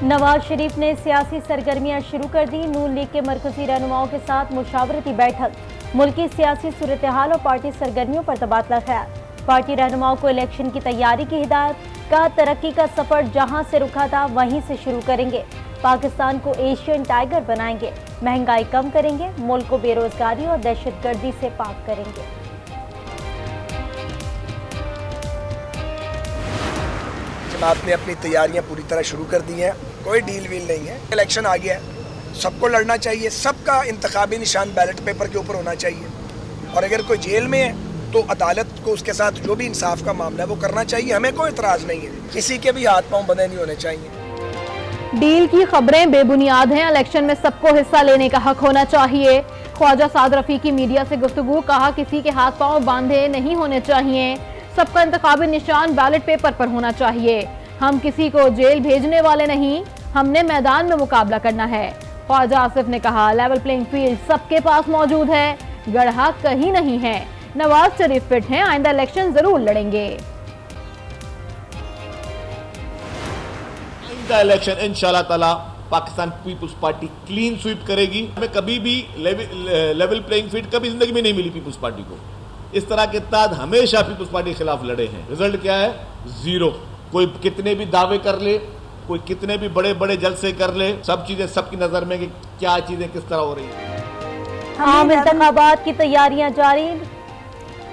नवाज शरीफ ने सियासी सरगर्मियां शुरू कर दी। नून लीग के मरकजी रहनुमाओं के साथ मुशावरती बैठक, मुल्क की सियासी सूरत हाल और पार्टी सरगर्मियों पर तबादला ख्याल। पार्टी रहनुमाओं को इलेक्शन की तैयारी की हिदायत, कहा तरक्की का सफर जहां से रुका था वहीं से शुरू करेंगे। पाकिस्तान को एशियन टाइगर बनाएंगे, महंगाई कम करेंगे, मुल्क को बेरोजगारी और दहशतगर्दी से पाक करेंगे। जमात ने अपनी तैयारियां पूरी तरह शुरू कर दी हैं, कोई डील वील नहीं है। इलेक्शन आ गया है, सबको लड़ना चाहिए, सबका इंतखाबी निशान बैलेट पेपर के ऊपर होना चाहिए। और अगर कोई जेल में है तो अदालत को उसके साथ जो भी इंसाफ का मामला है वो करना चाहिए। हमें कोई इतराज नहीं है, किसी के भी हाथ पांव बंधे नहीं होने चाहिए। डील की खबरें बेबुनियाद हैं, इलेक्शन में सबको हिस्सा लेने का हक होना चाहिए। ख्वाजा साद रफीकी मीडिया से गुफ्तगू, कहा किसी के हाथ पांव बांधे नहीं होने चाहिए, सबका इंतखाबी निशान बैलेट पेपर पर होना चाहिए। हम किसी को जेल भेजने वाले नहीं, हमने मैदान में मुकाबला करना है। ख्वाजा आसिफ ने कहा लेवल प्लेइंग फील्ड सबके पास मौजूद है, गढ़ा कहीं नहीं है। नवाज शरीफ फिट हैं, आइंदा इलेक्शन जरूर लड़ेंगे। आइंदा इलेक्शन इंशाल्लाह ताला पाकिस्तान पीपुल्स पार्टी क्लीन स्वीप करेगी। हमें कभी भी लेवल प्लेइंग फील्ड कभी जिंदगी में नहीं मिली पीपुल्स पार्टी को। इस तरह के ताद हमेशा पीपुल्स पार्टी के खिलाफ लड़े हैं। रिजल्ट क्या है? जीरो। कोई कितने भी दावे कर ले, कोई कितने भी बड़े बड़े जलसे कर ले, सब चीजें सबकी नजर में कि क्या चीजें किस तरह हो रही है। आम इंतखाबात की तैयारियां जारी।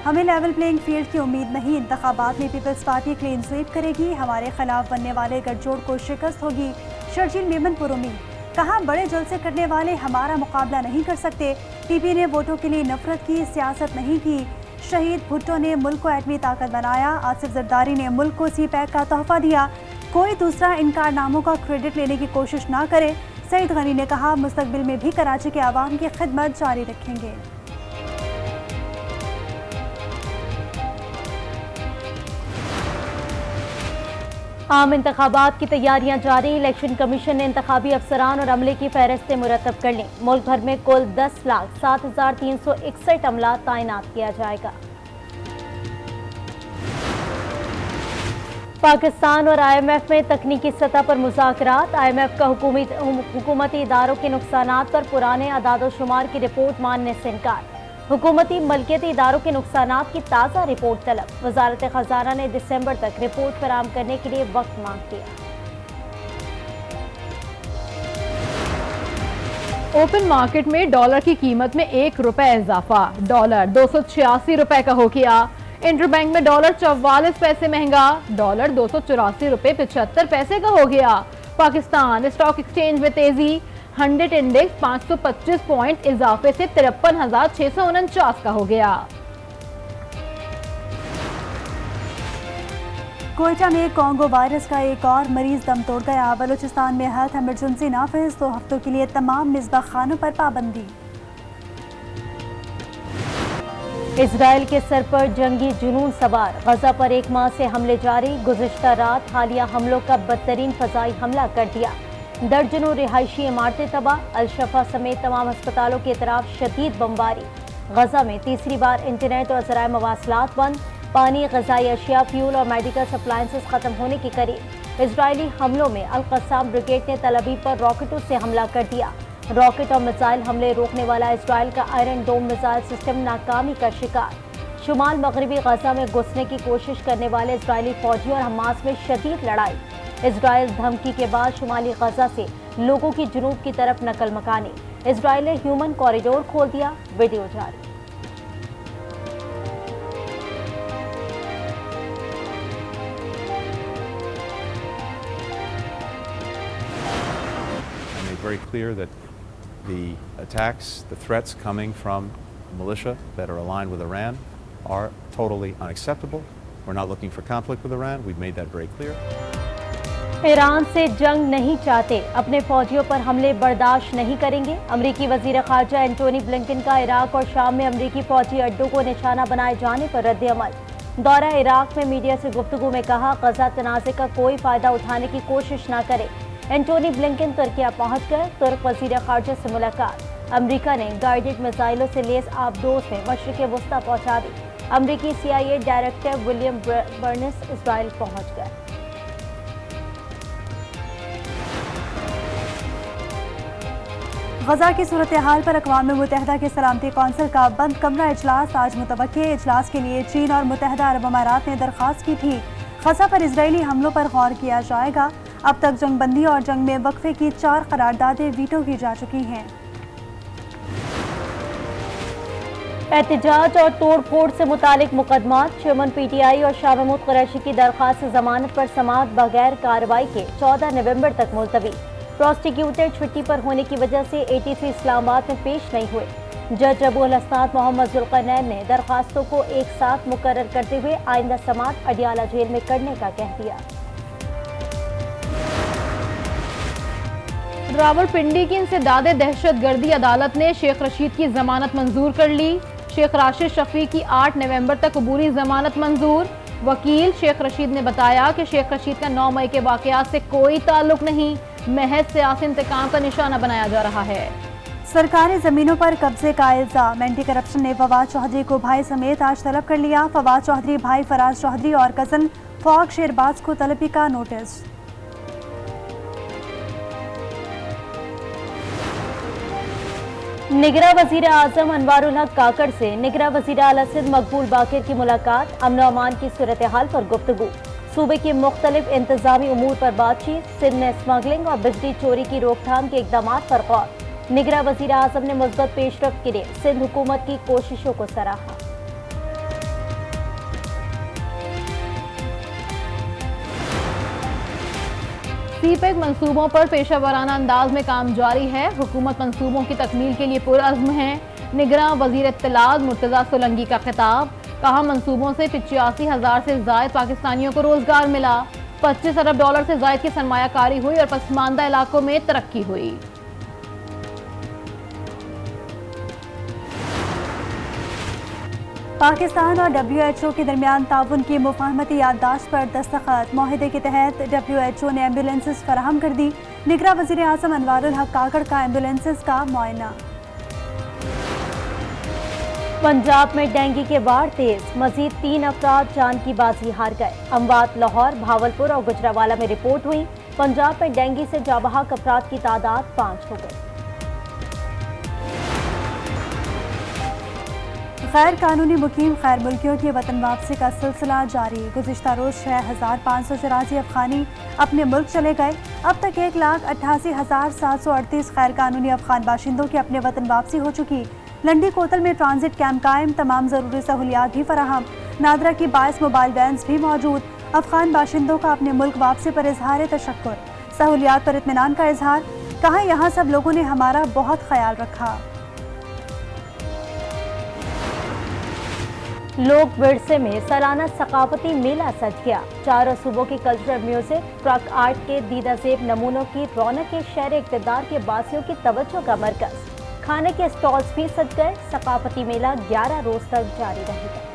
हमें लेवल प्लेइंग फील्ड की उम्मीद नहीं, इंतखाबात में पीपल्स पार्टी क्लीन स्वीप करेगी, हमारे खिलाफ बनने वाले गठजोड़ को शिकस्त होगी। शर्जील मेमन पुरुमी, कहा बड़े जलसे करने वाले हमारा मुकाबला नहीं कर सकते। पीपी ने वोटों के लिए नफरत की, सियासत नहीं की। शहीद भुट्टो ने मुल्क को एटमी ताकत बनाया, आसिफ जरदारी ने मुल्क को सी पैक का तोहफा दिया। कोई दूसरा इन कारनामों का क्रेडिट लेने की कोशिश ना करे। सईद गनी ने कहा मुस्तकबिल में भी कराची के आवाम की खिदमत जारी रखेंगे। आम इंतखाबात की तैयारियां जारी। इलेक्शन कमीशन ने इंतखाबी अफसरान और अमले की फहरिस्तें मुरतब कर ली। मुल्क भर में कुल 10,07,361 अमला तैनात किया जाएगा। पाकिस्तान और IMF में तकनीकी सतह पर मुज़ाकरात। IMF का हुकूमती इदारों के नुकसानात पर पुराने अदाद-ओ-शुमार की रिपोर्ट मानने से इनकार। हुकूमती मलकियती इदारों के नुकसानात की ताज़ा रिपोर्ट तलब। वज़ारत ख़ज़ाना ने दिसंबर तक रिपोर्ट फराहम करने के लिए वक्त मांग दिया। ओपन मार्केट में डॉलर की कीमत में ₹1 इजाफा, डॉलर 286 रुपए का हो गया। इंटरबैंक में डॉलर 44 पैसे महंगा, डॉलर 284 रुपए 75 पैसे का हो गया। पाकिस्तान स्टॉक एक्सचेंज में तेजी, 100 इंडेक्स 525 पॉइंट इजाफे से 53,649 का हो गया। कोयटा में कोंगो वायरस का एक और मरीज दम तोड़ गया। बलूचिस्तान में हेल्थ इमरजेंसी नाफिज, 2 हफ्तों के लिए तमाम निस्बा खानों पर पाबंदी। इजराइल के सर पर जंगी जुनून सवार, गजा पर 1 माह से हमले जारी। गुज़िश्ता रात हालिया हमलों का बदतरीन फजाई हमला कर दिया। दर्जनों रिहायशी इमारतें तबाह, अल-शफा समेत तमाम अस्पतालों की तरफ शदीद बमबारी। गजा में तीसरी बार इंटरनेट और ज़राए मवासलात बंद। पानी, ग़िज़ाई अशिया, फ्यूल और मेडिकल सप्लाइंसेस खत्म होने के करीब। इजरायली हमलों में अल-क़स्साम ब्रिगेड ने तल अवीव पर रॉकेटों से हमला कर दिया। रॉकेट और मिसाइल हमले रोकने वाला इजराइल का आयरन डोम मिसाइल सिस्टम नाकामी का शिकार। शुमाल मगरबी गजा में घुसने की कोशिश करने वाले इजरायली फौजी और हमास में शदीद लड़ाई। इजराइल धमकी के बाद शुमाली गजा से लोगों की जुनूब की तरफ नकल मकानी। इजराइल ने ह्यूमन कॉरिडोर खोल दिया, वीडियो जारी। Very clear that the attacks, the threats coming from militia that are aligned with Iran are totally unacceptable. We're not looking for conflict with Iran. We've made that very clear. Iran से जंग नहीं चाहते, अपने फौजियों पर हमले बर्दाश्त नहीं करेंगे। अमरीकी वजीर खारजा एंटोनी ब्लिंकन का इराक और शाम में अमरीकी फौजी अड्डों को निशाना बनाए जाने पर रद्द अमल। दौरा इराक में मीडिया से गुफ्तगू में कहा गजा तनाज़े का कोई फायदा उठाने की कोशिश न करे। एंटोनी ब्लिंकन तुर्किया पहुंच गए, तुर्क वजीर खारजा से मुलाकात। अमरीका ने गाइडेड मिसाइलों से लेस आबदोज में मशरिक़ वस्ता पहुंचा दी। अमरीकी CIA director William burns Israel पहुंच गए। गजा की सूरत हाल पर अक़वाम मुत्तहिदा के सलामती कौंसिल का बंद कमरा इजलास आज मुतवक्के। इजलास के लिए चीन और मुत्तहिदा अरब अमारात ने दरख्वास्त की थी। गजा पर इजरायली हमलों पर गौर किया जाएगा। अब तक जंग बंदी और जंग में वक्फे की 4 करारदादें वीटो की जा चुकी हैं। एहतजाज और तोड़ फोड़ से मुतालिक मुकदमा। चेयरमैन PTI और शाह महमूद कुरैशी की दरख्वास्त जमानत पर समाअत बगैर कार्रवाई के 14 नवंबर तक मुलतवी। प्रोसिक्यूटर छुट्टी पर होने की वजह से ATC इस्लामाबाद में पेश नहीं हुए। जज अबू अल हसनात मोहम्मद जुल्करनैन ने दरखास्तों को एक साथ मुकर्रर करते हुए आइंदा समाअत अडियाला जेल में करने का कह दिया। रावलपिंडी की इंसदादे दहशतगर्दी अदालत ने शेख रशीद की जमानत मंजूर कर ली। शेख राशिद शफी की 8 नवंबर तक अबूरी जमानत मंजूर। वकील शेख रशीद ने बताया कि शेख रशीद का 9 मई के वाकयात से कोई ताल्लुक नहीं, महज सियासी इंतकाम का निशाना बनाया जा रहा है। सरकारी जमीनों पर कब्जे का इल्जाम। एंटी करप्शन ने फवाद चौधरी को भाई समेत आज तलब कर लिया। फवाद चौधरी, भाई फराज चौधरी और कजन फौक शेरबाज को तलबी का नोटिस। निगरा वजीर आजम अनवारुल हक काकड़ से निगरा वजीर आला सिंध मकबूल बाकिर की मुलाकात। अमन अमान की सूरत हाल पर गुफ्तगू। सूबे के मुख्तलिफ इंतजामी उमूर पर बातचीत। सिंध में स्मगलिंग और बिजली चोरी की रोकथाम के इकदाम पर गौर। निगरा वजीर आजम ने मुस्बत पेशरफ्त के लिए सिंध हुकूमत की कोशिशों को सराहा। सीपेक मंसूबों पर पेशा वराना अंदाज में काम जारी है। हुकूमत मंसूबों की तकमील के लिए पुरअज़्म है। निगरां वज़ीर इत्तलात मुर्तज़ा सोलंकी का खिताब। कहा, मंसूबों से 85,000 से ज़ायद पाकिस्तानियों को रोजगार मिला। $25 अरब से ज़ायद की सरमायाकारी हुई और पसमानदा इलाकों में तरक्की हुई। पाकिस्तान और WHO के दरमियान ताउन की मुफाहमती याददाश्त पर दस्तखत। मुआहदे के तहत WHO ने एम्बुलेंसेस फराहम कर दी। निगरां वज़ीर आज़म अनवारुल हक काकड़ का एम्बुलेंसेस का मुआयना। पंजाब में डेंगू के वार तेज। मजीद 3 अफराद जान की बाजी हार गए। अमवात लाहौर, भावलपुर और गुजरावाला में रिपोर्ट हुई। पंजाब में डेंगू से जाबहक अफराद की तादाद 5 हो गई। गैर कानूनी मुकीम खैर मुल्कियों की वतन वापसी का सिलसिला जारी। गुज़िश्ता रोज 6,584 अफगानी अपने मुल्क चले गए। अब तक 1,88,738 गैर कानूनी अफगान बाशिंदों की अपने वतन वापसी हो चुकी। लंडी कोतल में ट्रांजिट कैंप कायम, तमाम ज़रूरी सहूलियात भी फराहम। नादरा की 22 मोबाइल वैन्स भी मौजूद। अफगान बाशिंदों का अपने मुल्क वापसी पर इजहार तशक्कुर। सहूलियात पर इत्मीनान का इजहार। कहा, यहाँ सब लोगों ने हमारा बहुत ख्याल रखा। लोक विरसे में सालाना सकाफती मेला सज गया। चारों सूबों की कल्चरल म्यूजिक, ट्रक आर्ट के दीदाजेब नमूनों की रौनक के शहर इक़्तिदार के बासियों की तवज्जो का मरकज। खाने के स्टॉल्स भी सज गए। सकाफती मेला 11 रोज तक जारी रहेगा।